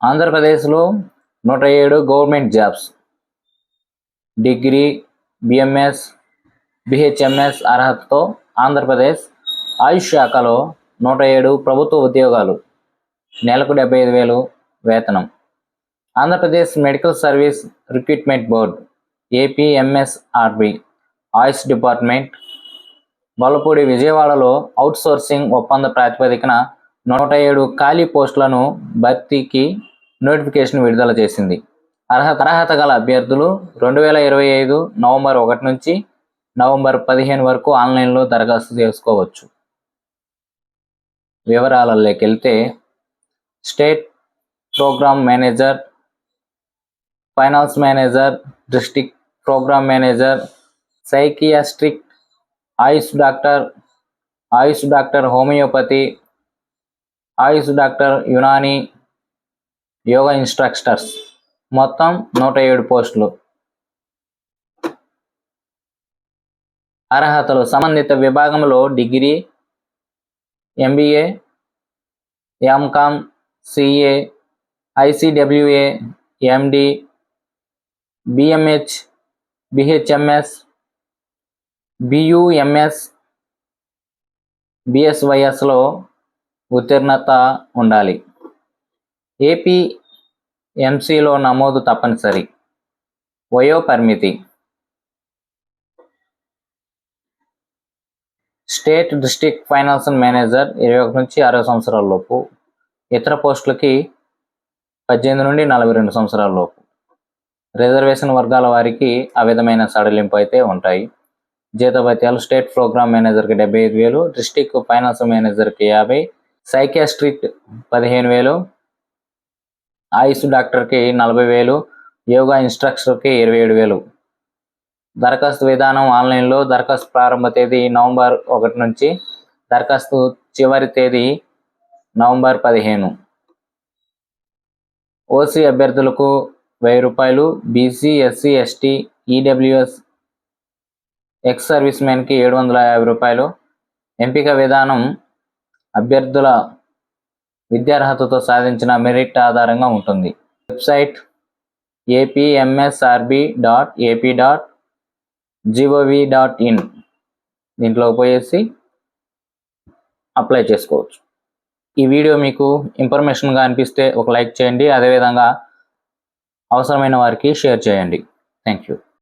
ఆంధ్రప్రదేశ్లో 107 government jobs. Degree, BMS, BHMS అర్హతతో ఆంధ్రప్రదేశ్ ఆయుష్ శాఖలో 107 ప్రభుత్వ ఉద్యోగాలు, నెలకు 75,000 వేతనం. Andhra Pradesh medical service recruitment board APMSRB ఆయుష్ డిపార్ట్మెంట్ బొల్లపూడి విజయవాడలో అవుట్సోర్సింగ్ ఒప్పంద ప్రాతిపదికన 107 ఖాళీ పోస్టులను భర్తీకి నోటిఫికేషన్ విడుదల చేసింది. అర్హత గల అభ్యర్థులు 2025 నవంబర్ 1 నుంచి నవంబర్ 15 వరకు ఆన్లైన్లో దరఖాస్తు చేసుకోవచ్చు. వివరాలలోకి వెళ్తే, state program manager, finance manager, district program manager, psychiatric, AYUSH doctor homeopathy, AYUSH doctor Unani, yoga instructors, మొత్తం 107 పోస్టులు. అర్హతలు: సంబంధిత విభాగంలో degree, MBA, MCom, CA, ICWA, MD, BMH, BHMS, BUMS, బిఎస్వైఎస్లో ఉత్తీర్ణత ఉండాలి. ఏపీఎంసీలో నమోదు తప్పనిసరి. వయో పరిమితి: స్టేట్ డిస్ట్రిక్ట్ ఫైనాన్స్ మేనేజర్ 21 నుంచి 60 సంవత్సరాల లోపు, ఇతర పోస్టులకి 18 నుండి 42 సంవత్సరాల లోపు. రిజర్వేషన్ వర్గాల వారికి ఆ విధమైన సడలింపు అయితే ఉంటాయి. జీతభత్యాలు: స్టేట్ ప్రోగ్రామ్ మేనేజర్కి 75,000, డిస్ట్రిక్ట్ ఫైనాన్స్ మేనేజర్కి 50, సైకియాట్రిస్ట్ 15,000, ఆయుష్ డాక్టర్కి 40,000, యోగా ఇన్స్ట్రక్టర్కి 27,000. దరఖాస్తు విధానం ఆన్లైన్లో. దరఖాస్తు ప్రారంభ తేదీ నవంబర్ 1 నుంచి, దరఖాస్తు చివరి తేదీ నవంబర్ 15. ఓసీ అభ్యర్థులకు 1,000 రూపాయలు, BC, SC, ST, EWS, ex service మెన్కి 750 రూపాయలు. ఎంపిక విధానం అభ్యర్థుల విద్యార్హతతో సాధించిన మెరిట్ ఆధారంగా ఉంటుంది. Website apmsrb.ap.gov.in. దీంట్లో పోయేసి అప్లై చేసుకోవచ్చు. ఈ వీడియో మీకు ఇన్ఫర్మేషన్గా అనిపిస్తే ఒక లైక్ చేయండి. అదేవిధంగా అవసరమైన వారికి షేర్ చేయండి. Thank you.